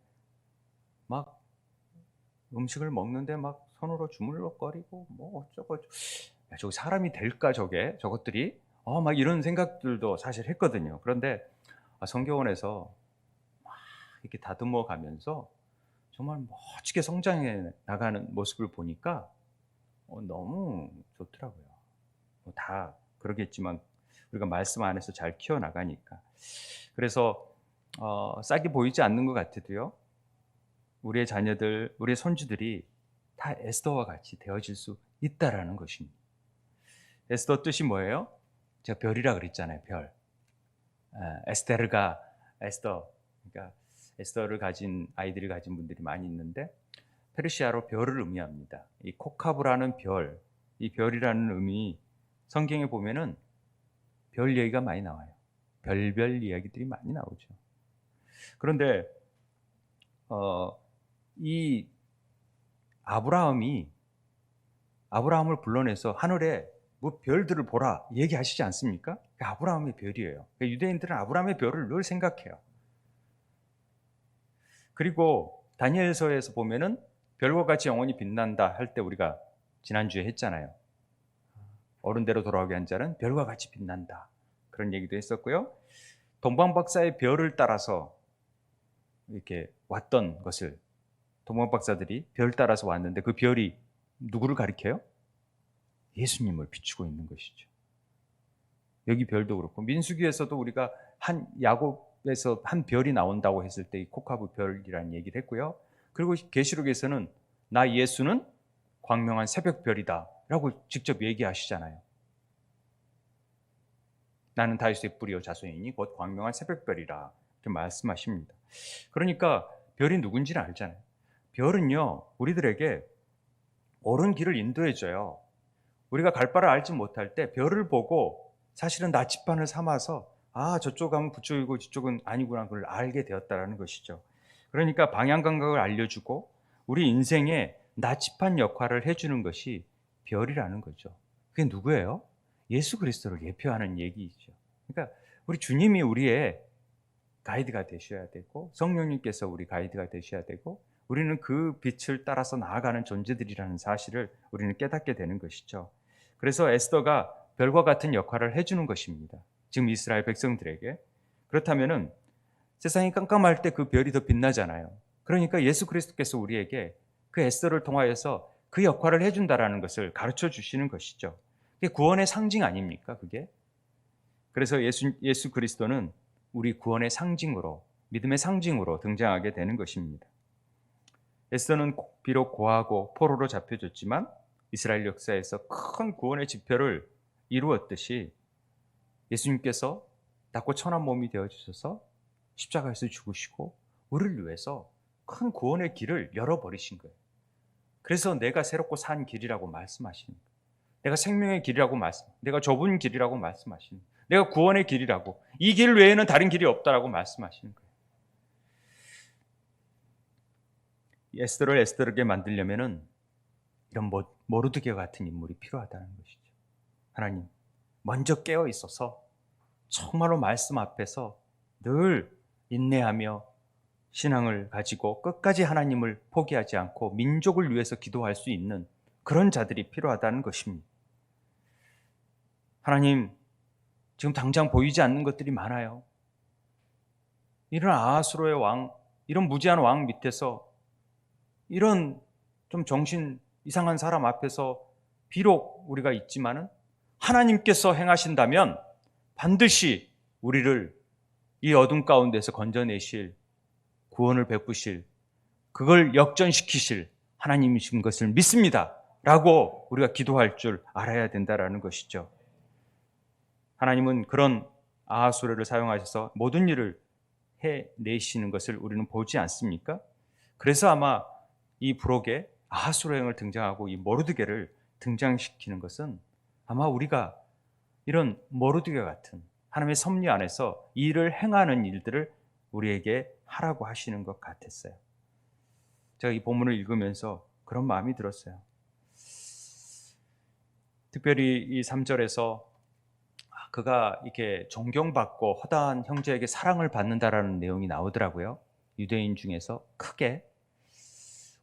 막 음식을 먹는데 막 손으로 주물럭거리고 뭐 어쩌고 야, 저거 사람이 될까 저것들이 막 이런 생각들도 사실 했거든요. 그런데 성교원에서 막 이렇게 다듬어 가면서 정말 멋지게 성장해 나가는 모습을 보니까 너무 좋더라고요. 다 그러겠지만 우리가 말씀 안에서 잘 키워나가니까. 그래서 싹이 보이지 않는 것 같아도요, 우리의 자녀들, 우리의 손주들이 다 에스더와 같이 되어질 수 있다라는 것입니다. 에스더 뜻이 뭐예요? 제가 별이라 그랬잖아요. 별. 에스테르가 에스더. 그러니까 에스더를 가진 아이들이 가진 분들이 많이 있는데 페르시아로 별을 의미합니다. 이 코카브라는 별, 이 별이라는 의미 성경에 보면은 별 얘기가 많이 나와요. 별별 이야기들이 많이 나오죠. 그런데 이 아브라함을 불러내서 하늘에 뭐 별들을 보라 얘기하시지 않습니까? 아브라함의 별이에요. 유대인들은 아브라함의 별을 늘 생각해요. 그리고 다니엘서에서 보면은 별과 같이 영원히 빛난다 할 때 우리가 지난주에 했잖아요. 어른대로 돌아오게 한 자는 별과 같이 빛난다. 그런 얘기도 했었고요. 동방박사의 별을 따라서 이렇게 왔던 것을 동방박사들이 별 따라서 왔는데 그 별이 누구를 가리켜요? 예수님을 비추고 있는 것이죠. 여기 별도 그렇고 민수기에서도 우리가 한 야곱에서 한 별이 나온다고 했을 때 이 코카브 별이라는 얘기를 했고요. 그리고 계시록에서는 나 예수는 광명한 새벽별이다 라고 직접 얘기하시잖아요. 나는 다윗의 뿌리요 자손이니 곧 광명한 새벽별이라 이렇게 말씀하십니다. 그러니까 별이 누군지는 알잖아요. 별은요, 우리들에게 옳은 길을 인도해줘요. 우리가 갈 바를 알지 못할 때 별을 보고 사실은 나침반을 삼아서 저쪽 가면 그쪽이고 저쪽은 아니구나 그걸 알게 되었다라는 것이죠. 그러니까 방향 감각을 알려주고 우리 인생에 나침반 역할을 해주는 것이 별이라는 거죠. 그게 누구예요? 예수 그리스도를 예표하는 얘기이죠. 그러니까 우리 주님이 우리의 가이드가 되셔야 되고 성령님께서 우리 가이드가 되셔야 되고 우리는 그 빛을 따라서 나아가는 존재들이라는 사실을 우리는 깨닫게 되는 것이죠. 그래서 에스더가 별과 같은 역할을 해주는 것입니다. 지금 이스라엘 백성들에게. 그렇다면은 세상이 깜깜할 때 그 별이 더 빛나잖아요. 그러니까 예수 그리스도께서 우리에게 그 에스더를 통하여서 그 역할을 해준다라는 것을 가르쳐 주시는 것이죠. 그게 구원의 상징 아닙니까? 그게. 그래서 예수 그리스도는 우리 구원의 상징으로, 믿음의 상징으로 등장하게 되는 것입니다. 에스더는 비록 고아하고 포로로 잡혀졌지만 이스라엘 역사에서 큰 구원의 지표를 이루었듯이 예수님께서 낫고 천한 몸이 되어주셔서 십자가에서 죽으시고 우리를 위해서 큰 구원의 길을 열어버리신 거예요. 그래서 내가 새롭고 산 길이라고 말씀하시는 거예요. 내가 생명의 길이라고 내가 좁은 길이라고 말씀하시는 거예요. 내가 구원의 길이라고, 이 길 외에는 다른 길이 없다라고 말씀하시는 거예요. 에스더를 에스더르게 만들려면은 이런 모르드게 같은 인물이 필요하다는 것이죠. 하나님, 먼저 깨어 있어서 정말로 말씀 앞에서 늘 인내하며 신앙을 가지고 끝까지 하나님을 포기하지 않고 민족을 위해서 기도할 수 있는 그런 자들이 필요하다는 것입니다. 하나님, 지금 당장 보이지 않는 것들이 많아요. 이런 아하수로의 왕, 이런 무지한 왕 밑에서 이런 좀 정신 이상한 사람 앞에서 비록 우리가 있지만은 하나님께서 행하신다면 반드시 우리를 이 어둠 가운데서 건져내실, 구원을 베푸실, 그걸 역전시키실 하나님이신 것을 믿습니다 라고 우리가 기도할 줄 알아야 된다라는 것이죠. 하나님은 그런 아하수레를 사용하셔서 모든 일을 해내시는 것을 우리는 보지 않습니까? 그래서 아마 이 부록에 아하수로 왕을 등장하고 이 모르드게를 등장시키는 것은 아마 우리가 이런 모르드게 같은 하나님의 섭리 안에서 일을 행하는 일들을 우리에게 하라고 하시는 것 같았어요. 제가 이 본문을 읽으면서 그런 마음이 들었어요. 특별히 이 3절에서 그가 이렇게 존경받고 허다한 형제에게 사랑을 받는다라는 내용이 나오더라고요. 유대인 중에서 크게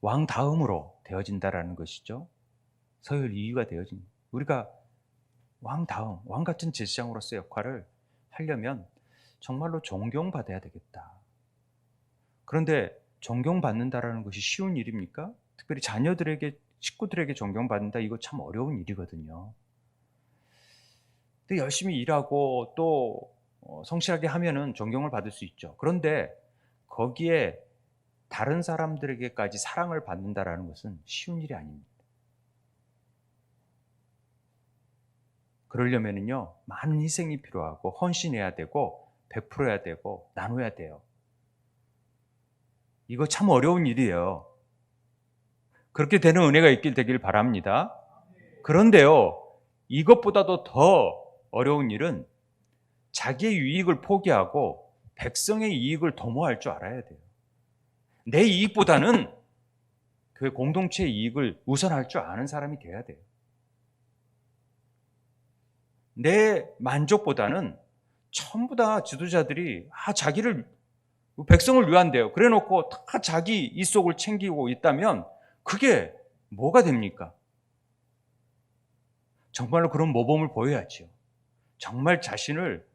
왕 다음으로 되어진다라는 것이죠. 서열 2위가 되어진, 우리가 왕 다음, 왕 같은 제사장으로서의 역할을 하려면 정말로 존경받아야 되겠다. 그런데 존경받는다라는 것이 쉬운 일입니까? 특별히 자녀들에게, 식구들에게 존경받는다, 이거 참 어려운 일이거든요. 근데 열심히 일하고 또 성실하게 하면은 존경을 받을 수 있죠. 그런데 거기에 다른 사람들에게까지 사랑을 받는다라는 것은 쉬운 일이 아닙니다. 그러려면은요, 많은 희생이 필요하고 헌신해야 되고 베풀어야 되고 나눠야 돼요. 이거 참 어려운 일이에요. 그렇게 되는 은혜가 되길 바랍니다. 그런데요, 이것보다도 더 어려운 일은 자기의 유익을 포기하고 백성의 이익을 도모할 줄 알아야 돼요. 내 이익보다는 그 공동체의 이익을 우선할 줄 아는 사람이 돼야 돼요. 내 만족보다는 전부 다 지도자들이 자기를, 백성을 위한대요. 그래 놓고 다 자기 이속을 챙기고 있다면 그게 뭐가 됩니까? 정말로 그런 모범을 보여야죠. 정말 자신을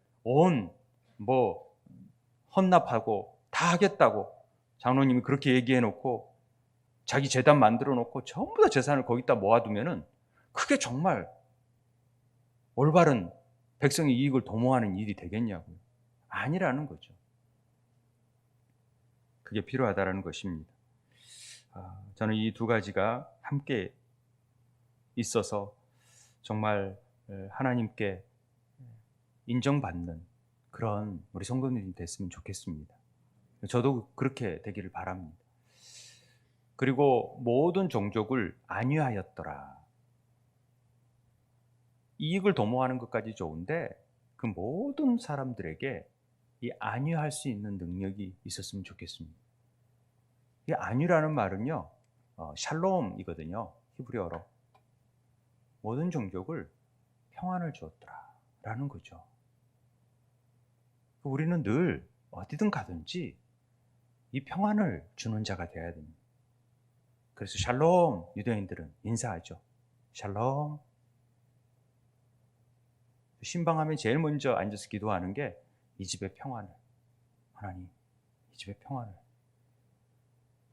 헌납하고 다 하겠다고 장로님이 그렇게 얘기해 놓고 자기 재단 만들어 놓고 전부 다 재산을 거기다 모아두면은 그게 정말 올바른 백성의 이익을 도모하는 일이 되겠냐고요. 아니라는 거죠. 그게 필요하다는 것입니다. 저는 이 두 가지가 함께 있어서 정말 하나님께 인정받는 그런 우리 성도님이 됐으면 좋겠습니다. 저도 그렇게 되기를 바랍니다. 그리고 모든 종족을 안위하였더라. 이익을 도모하는 것까지 좋은데 그 모든 사람들에게 이 안위할 수 있는 능력이 있었으면 좋겠습니다. 이 안위라는 말은요, 샬롬이거든요. 히브리어로. 모든 종족을 평안을 주었더라 라는 거죠. 우리는 늘 어디든 가든지 이 평안을 주는 자가 되어야 됩니다. 그래서 샬롬, 유대인들은 인사하죠. 샬롬. 신방하면 제일 먼저 앉아서 기도하는 게 이 집의 평안을, 하나님, 이 집의 평안을,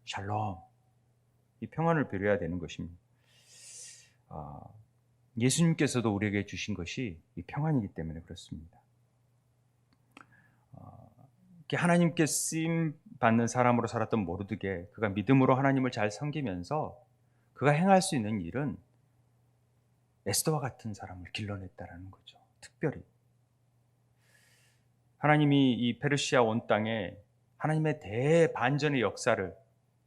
샬롬, 이 평안을 빌어야 되는 것입니다. 예수님께서도 우리에게 주신 것이 이 평안이기 때문에 그렇습니다. 하나님께 쓰임 받는 사람으로 살았던 모르드게, 그가 믿음으로 하나님을 잘 섬기면서 그가 행할 수 있는 일은 에스더와 같은 사람을 길러냈다라는 거죠. 특별히 하나님이 이 페르시아 온 땅에 하나님의 대반전의 역사를,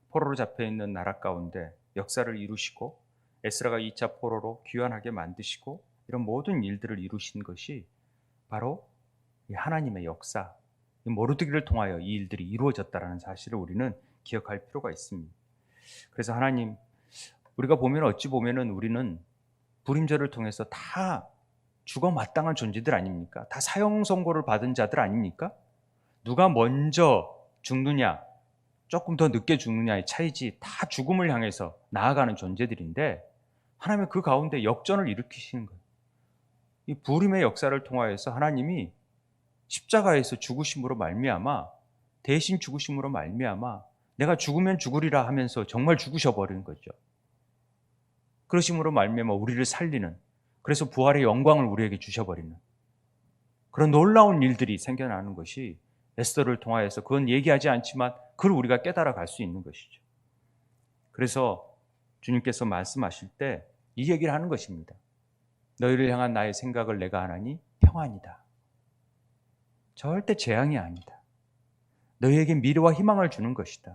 포로로 잡혀있는 나라 가운데 역사를 이루시고 에스라가 2차 포로로 귀환하게 만드시고 이런 모든 일들을 이루신 것이 바로 이 하나님의 역사, 이 모르드기를 통하여 이 일들이 이루어졌다는 사실을 우리는 기억할 필요가 있습니다. 그래서 하나님, 우리가 보면 어찌 보면은 우리는 불임절을 통해서 다 죽어 마땅한 존재들 아닙니까? 다 사형 선고를 받은 자들 아닙니까? 누가 먼저 죽느냐, 조금 더 늦게 죽느냐의 차이지 다 죽음을 향해서 나아가는 존재들인데 하나님은 그 가운데 역전을 일으키시는 거예요. 이 부림의 역사를 통하여서 하나님이 십자가에서 죽으심으로 말미암아 대신 죽으심으로 말미암아 내가 죽으면 죽으리라 하면서 정말 죽으셔버린 거죠. 그러심으로 말미암아 우리를 살리는, 그래서 부활의 영광을 우리에게 주셔버리는 그런 놀라운 일들이 생겨나는 것이 에스더를 통하여서, 그건 얘기하지 않지만 그걸 우리가 깨달아 갈 수 있는 것이죠. 그래서 주님께서 말씀하실 때 이 얘기를 하는 것입니다. 너희를 향한 나의 생각을 내가 하나니 평안이다. 절대 재앙이 아니다. 너희에게 미래와 희망을 주는 것이다.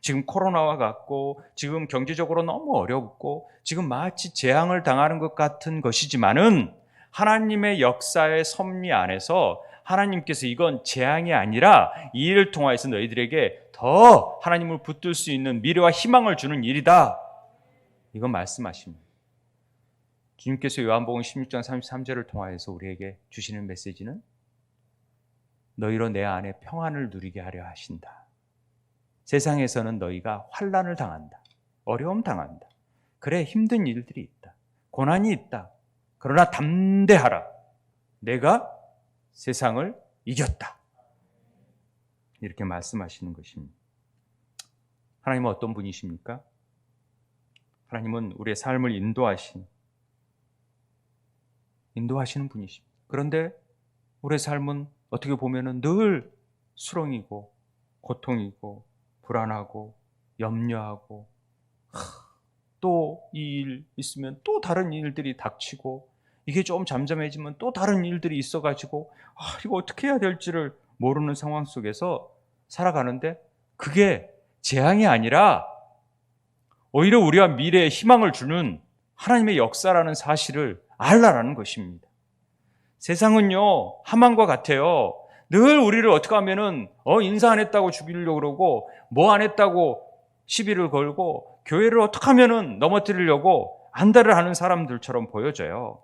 지금 코로나와 같고 지금 경제적으로 너무 어렵고 지금 마치 재앙을 당하는 것 같은 것이지만은 하나님의 역사의 섭리 안에서 하나님께서 이건 재앙이 아니라 이 일을 통하여서 너희들에게 더 하나님을 붙들 수 있는 미래와 희망을 주는 일이다. 이건 말씀하십니다. 주님께서 요한복음 16장 33절을 통하여서 우리에게 주시는 메시지는 너희로 내 안에 평안을 누리게 하려 하신다. 세상에서는 너희가 환난을 당한다. 어려움 당한다. 그래, 힘든 일들이 있다. 고난이 있다. 그러나 담대하라. 내가 세상을 이겼다. 이렇게 말씀하시는 것입니다. 하나님은 어떤 분이십니까? 하나님은 우리의 삶을 인도하시는 분이십니다. 그런데 우리의 삶은 어떻게 보면은 늘 수렁이고 고통이고 불안하고 염려하고 또 이 일 있으면 또 다른 일들이 닥치고 이게 좀 잠잠해지면 또 다른 일들이 있어가지고 이거 어떻게 해야 될지를 모르는 상황 속에서 살아가는데 그게 재앙이 아니라 오히려 우리와 미래에 희망을 주는 하나님의 역사라는 사실을 알라라는 것입니다. 세상은요 하만과 같아요. 늘 우리를 어떻게 하면은 인사 안 했다고 죽이려고 그러고 뭐 안 했다고 시비를 걸고 교회를 어떻게 하면은 넘어뜨리려고 안달을 하는 사람들처럼 보여져요.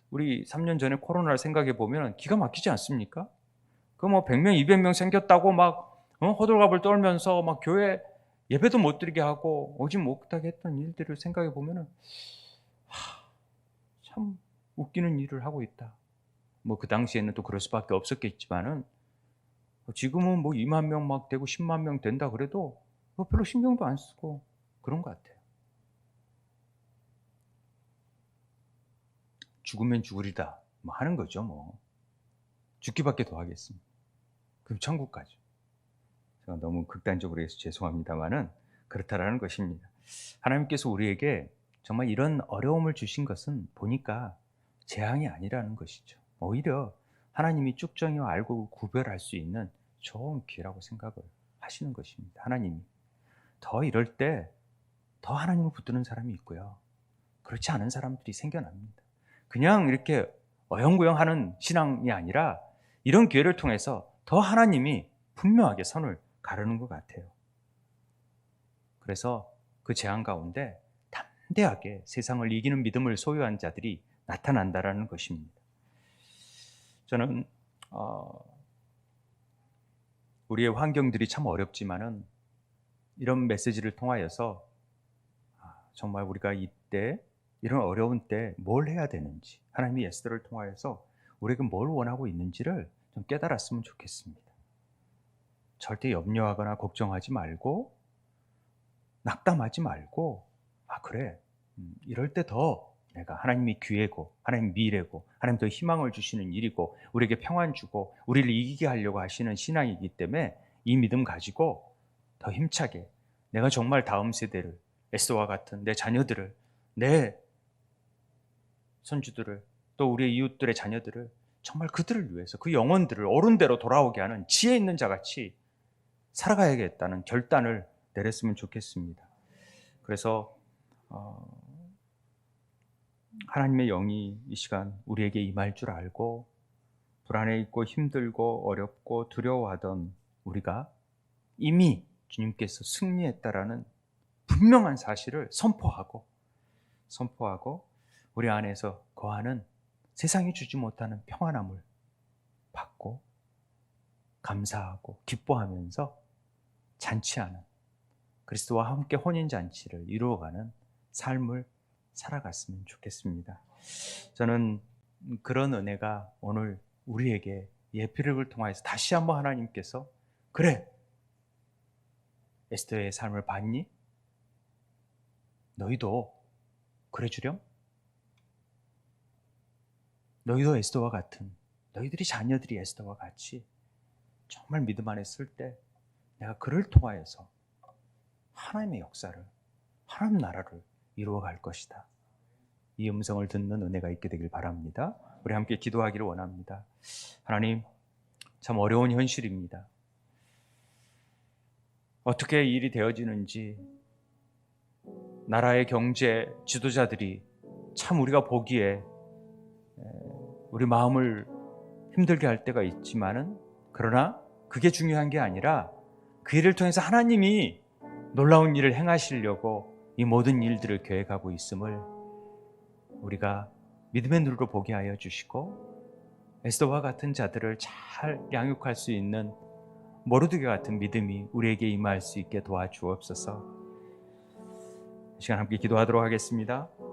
우리 3년 전에 코로나를 생각해 보면 기가 막히지 않습니까? 그 뭐 100명, 200명 생겼다고 막 호들갑을 떨면서 막 교회 예배도 못 드리게 하고 오지 못하게 했던 일들을 생각해 보면은 참 웃기는 일을 하고 있다. 뭐 그 당시에는 또 그럴 수밖에 없었겠지만은 지금은 뭐 2만 명 막 되고 10만 명 된다 그래도 뭐 별로 신경도 안 쓰고 그런 것 같아요. 죽으면 죽으리다 뭐 하는 거죠. 뭐 죽기밖에 더 하겠습니다. 그럼 천국 가죠. 제가 너무 극단적으로 해서 죄송합니다만은 그렇다라는 것입니다. 하나님께서 우리에게 정말 이런 어려움을 주신 것은 보니까 재앙이 아니라는 것이죠. 오히려 하나님이 쭉정이와 알고 구별할 수 있는 좋은 기회라고 생각을 하시는 것입니다. 하나님이 더 이럴 때 더 하나님을 붙드는 사람이 있고요. 그렇지 않은 사람들이 생겨납니다. 그냥 이렇게 어영부영하는 신앙이 아니라 이런 기회를 통해서 더 하나님이 분명하게 선을 가르는 것 같아요. 그래서 그 재앙 가운데 담대하게 세상을 이기는 믿음을 소유한 자들이 나타난다라는 것입니다. 저는 우리의 환경들이 참 어렵지만은 이런 메시지를 통하여서 정말 우리가 이때 이런 어려운 때 뭘 해야 되는지, 하나님이 에스더를 통하여서 우리에게 뭘 원하고 있는지를 좀 깨달았으면 좋겠습니다. 절대 염려하거나 걱정하지 말고 낙담하지 말고 그래 이럴 때 더 내가 하나님이 기회고 하나님 미래고 하나님 더 희망을 주시는 일이고 우리에게 평안 주고 우리를 이기게 하려고 하시는 신앙이기 때문에 이 믿음 가지고 더 힘차게 내가 정말 다음 세대를 에스더와 같은 내 자녀들을 내 손주들을 또 우리의 이웃들의 자녀들을 정말 그들을 위해서 그 영혼들을 옳은 대로 돌아오게 하는 지혜 있는 자같이 살아가야겠다는 결단을 내렸으면 좋겠습니다. 그래서 하나님의 영이 이 시간 우리에게 임할 줄 알고 불안해 있고 힘들고 어렵고 두려워하던 우리가 이미 주님께서 승리했다라는 분명한 사실을 선포하고 우리 안에서 거하는 세상이 주지 못하는 평안함을 받고 감사하고 기뻐하면서 잔치하는 그리스도와 함께 혼인잔치를 이루어가는 삶을 살아갔으면 좋겠습니다. 저는 그런 은혜가 오늘 우리에게 예피력을 통해서 다시 한번 하나님께서 그래, 에스더의 삶을 봤니? 너희도 그래 주렴? 너희도 에스더와 같은, 너희들이 자녀들이 에스더와 같이 정말 믿음 안에 쓸 때 내가 그를 통하여서 하나님의 역사를, 하나님 나라를 이루어갈 것이다. 이 음성을 듣는 은혜가 있게 되길 바랍니다. 우리 함께 기도하기를 원합니다. 하나님, 참 어려운 현실입니다. 어떻게 일이 되어지는지 나라의 경제 지도자들이 참 우리가 보기에 우리 마음을 힘들게 할 때가 있지만은, 그러나 그게 중요한 게 아니라 그 일을 통해서 하나님이 놀라운 일을 행하시려고 이 모든 일들을 계획하고 있음을 우리가 믿음의 눈으로 보게 하여 주시고, 에스더와 같은 자들을 잘 양육할 수 있는 모르드게 같은 믿음이 우리에게 임할 수 있게 도와주옵소서. 이 시간 함께 기도하도록 하겠습니다.